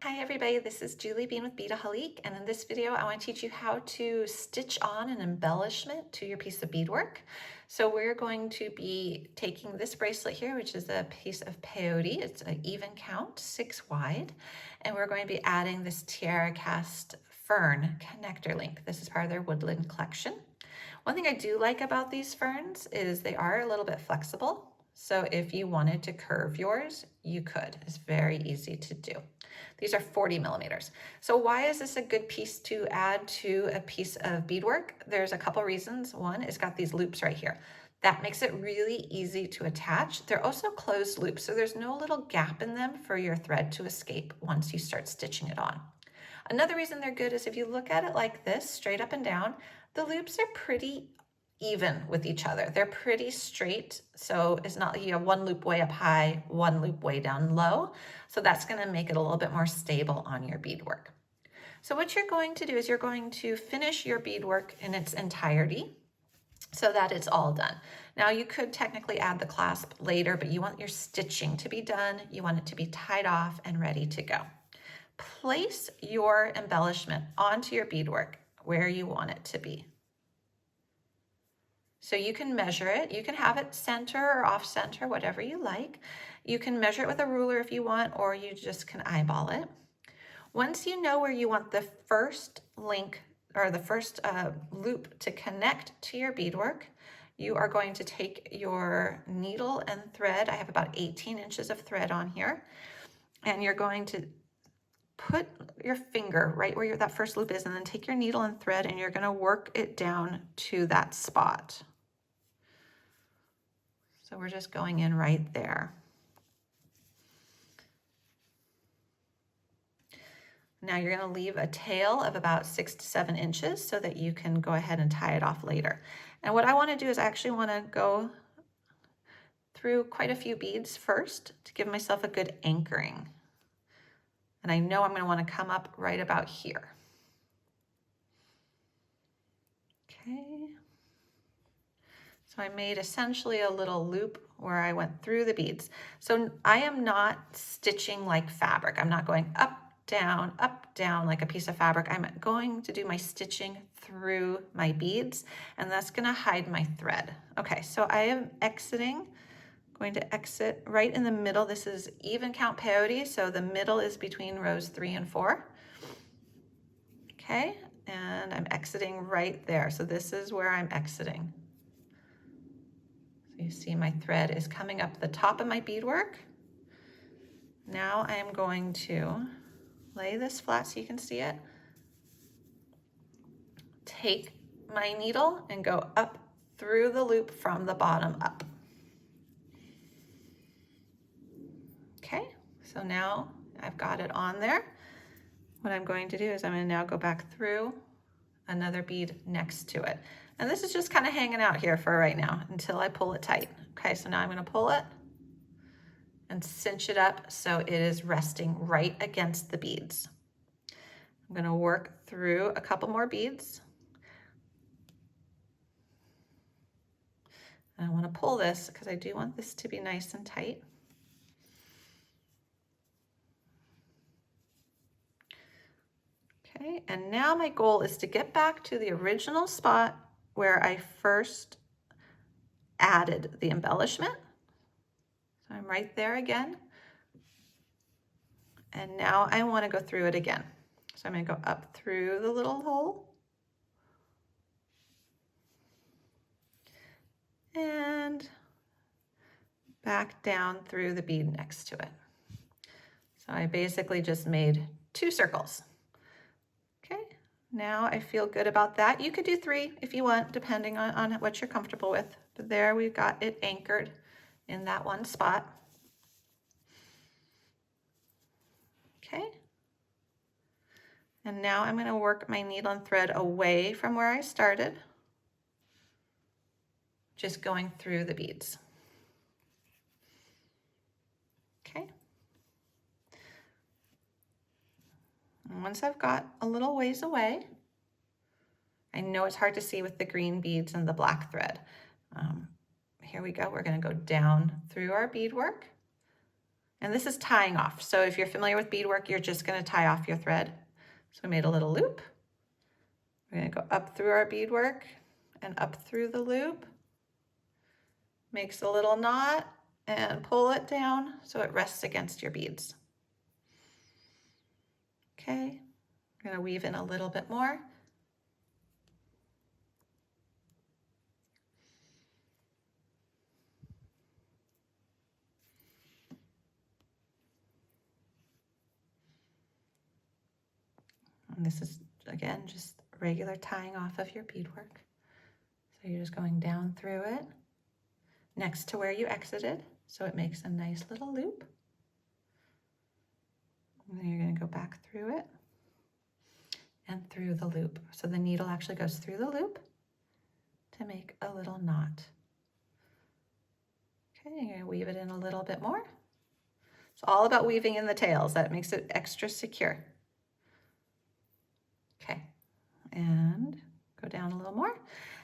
Hi everybody, this is Julie Bean with Bead, and in this video I want to teach you how to stitch on an embellishment to your piece of beadwork. So we're going to be taking this bracelet here, which is a piece of peyote. It's an even count, 6 wide, and we're going to be adding this tiara cast fern connector link. This is part of their woodland collection. One thing I do like about these ferns is they are a little bit flexible. So if you wanted to curve yours, you could. It's very easy to do. These are 40 millimeters. So why is this a good piece to add to a piece of beadwork? There's a couple reasons. One, it's got these loops right here. That makes it really easy to attach. They're also closed loops, so there's no little gap in them for your thread to escape once you start stitching it on. Another reason they're good is if you look at it like this, straight up and down, the loops are pretty even with each other. They're pretty straight, so it's not like you have one loop way up high, one loop way down low. So that's going to make it a little bit more stable on your beadwork. So what you're going to do is you're going to finish your beadwork in its entirety so that it's all done. Now you could technically add the clasp later, but you want your stitching to be done. You want it to be tied off and ready to go. Place your embellishment onto your beadwork where you want it to be. So you can measure it. You can have it center or off center, whatever you like. You can measure it with a ruler if you want, or you just can eyeball it. Once you know where you want the first link or the first loop to connect to your beadwork, you are going to take your needle and thread. I have about 18 inches of thread on here, and you're going to put your finger right where that first loop is, and then take your needle and thread, and you're going to work it down to that spot. So we're just going in right there. Now you're going to leave a tail of about 6 to 7 inches so that you can go ahead and tie it off later. And what I want to do is I actually want to go through quite a few beads first to give myself a good anchoring. And I know I'm going to want to come up right about here. Okay. So I made essentially a little loop where I went through the beads. So I am not stitching like fabric. I'm not going up, down like a piece of fabric. I'm going to do my stitching through my beads, and that's going to hide my thread. Okay, so I am going to exit right in the middle. This is even count peyote, so the middle is between rows 3 and 4. Okay, and I'm exiting right there. So this is where I'm exiting. So you see my thread is coming up the top of my beadwork. Now I am going to lay this flat so you can see it. Take my needle and go up through the loop from the bottom up. Okay, so now I've got it on there. What I'm going to do is I'm going to now go back through another bead next to it. And this is just kind of hanging out here for right now until I pull it tight. Okay, so now I'm going to pull it and cinch it up so it is resting right against the beads. I'm going to work through a couple more beads. And I want to pull this because I do want this to be nice and tight. Okay, and now my goal is to get back to the original spot where I first added the embellishment. So I'm right there again. And now I want to go through it again. So I'm going to go up through the little hole. And back down through the bead next to it. So I basically just made 2 circles. Okay, now I feel good about that. You could do 3 if you want, depending on what you're comfortable with. But there we've got it anchored in that one spot. Okay. And now I'm going to work my needle and thread away from where I started, just going through the beads. Okay. And once I've got a little ways away, I know it's hard to see with the green beads and the black thread. Here we go. We're going to go down through our beadwork. And this is tying off. So if you're familiar with beadwork, you're just going to tie off your thread. So we made a little loop. We're going to go up through our beadwork and up through the loop. Makes a little knot and pull it down so it rests against your beads. Okay, I'm going to weave in a little bit more. And this is, again, just regular tying off of your beadwork. So you're just going down through it, next to where you exited, so it makes a nice little loop. And then you're going to go back through it and through the loop. So the needle actually goes through the loop to make a little knot. Okay, you're going to weave it in a little bit more. It's all about weaving in the tails. That makes it extra secure. Okay, and go down a little more.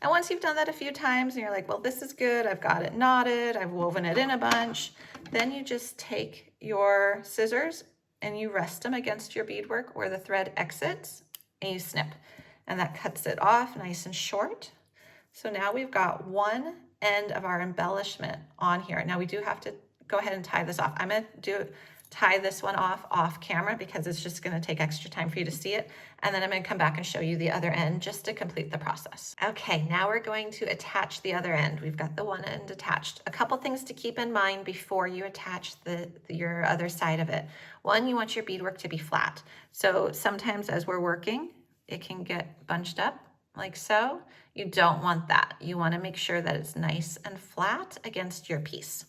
And once you've done that a few times and you're like, well, this is good, I've got it knotted, I've woven it in a bunch, then you just take your scissors and you rest them against your beadwork where the thread exits, and you snip. And that cuts it off nice and short. So now we've got one end of our embellishment on here. Now we do have to go ahead and tie this off. I'm going to tie this one off camera because it's just going to take extra time for you to see it. And then I'm going to come back and show you the other end just to complete the process. Okay, now we're going to attach the other end. We've got the one end attached. A couple things to keep in mind before you attach your other side of it. One, you want your beadwork to be flat. So sometimes as we're working, it can get bunched up like so. You don't want that. You want to make sure that it's nice and flat against your piece.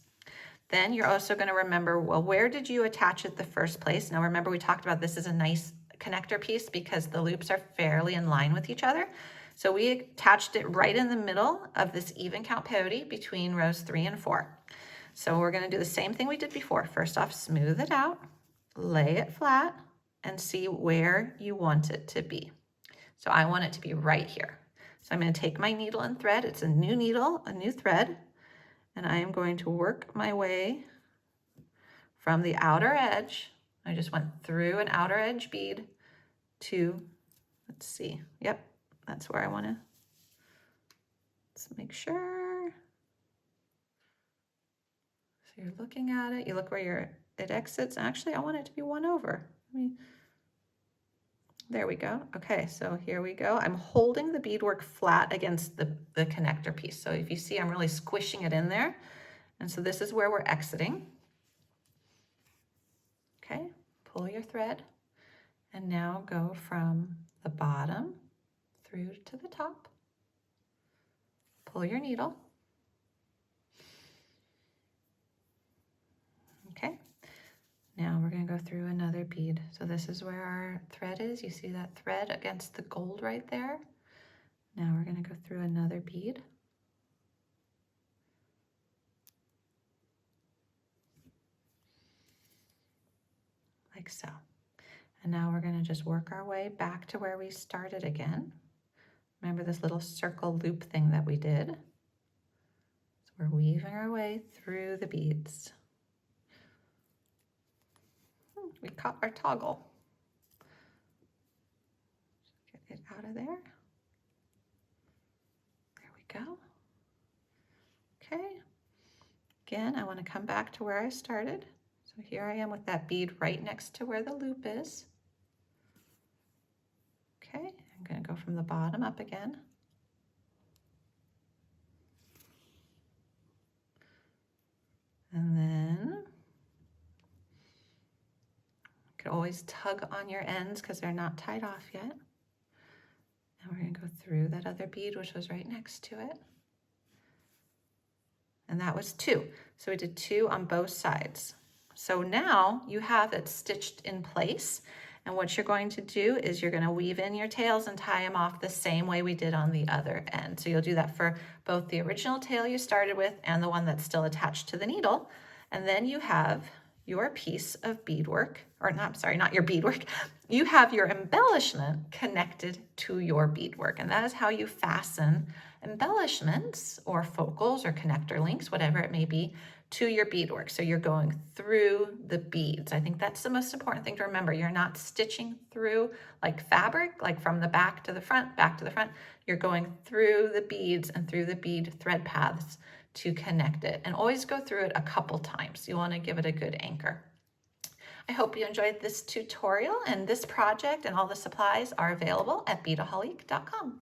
Then you're also going to remember, well, where did you attach it the first place? Now remember, we talked about this is a nice connector piece because the loops are fairly in line with each other. So we attached it right in the middle of this even count peyote between rows 3 and 4. So we're going to do the same thing we did before. First off, smooth it out, lay it flat, and see where you want it to be. So I want it to be right here. So I'm going to take my needle and thread. It's a new needle, a new thread. And I am going to work my way from the outer edge. I just went through an outer edge bead to, let's see, yep, that's where I want to, let's make sure. So you're looking at it, you look where it exits. Actually, I want it to be one over. There we go. Okay, so here we go. I'm holding the beadwork flat against the connector piece. So if you see, I'm really squishing it in there. And so this is where we're exiting. Okay, pull your thread and now go from the bottom through to the top. Pull your needle. Okay, now we're going to go through another bead. So this is where our thread is. You see that thread against the gold right there? Now we're going to go through another bead. Like so. And now we're going to just work our way back to where we started again. Remember this little circle loop thing that we did? So we're weaving our way through the beads. We caught our toggle. Get it out of there. There we go. Okay. Again, I want to come back to where I started. So here I am with that bead right next to where the loop is. Okay, I'm going to go from the bottom up again. And then you could always tug on your ends because they're not tied off yet. And we're going to go through that other bead, which was right next to it. And that was 2. So we did 2 on both sides. So now you have it stitched in place. And what you're going to do is you're going to weave in your tails and tie them off the same way we did on the other end. So you'll do that for both the original tail you started with and the one that's still attached to the needle. And then you have your piece of beadwork, or not, sorry, not your beadwork. You have your embellishment connected to your beadwork. And that is how you fasten embellishments or focals or connector links, whatever it may be, to your beadwork. So you're going through the beads. I think that's the most important thing to remember. You're not stitching through like fabric, like from the back to the front, back to the front. You're going through the beads and through the bead thread paths to connect it. And always go through it a couple times. You want to give it a good anchor. I hope you enjoyed this tutorial, and this project and all the supplies are available at beadaholique.com.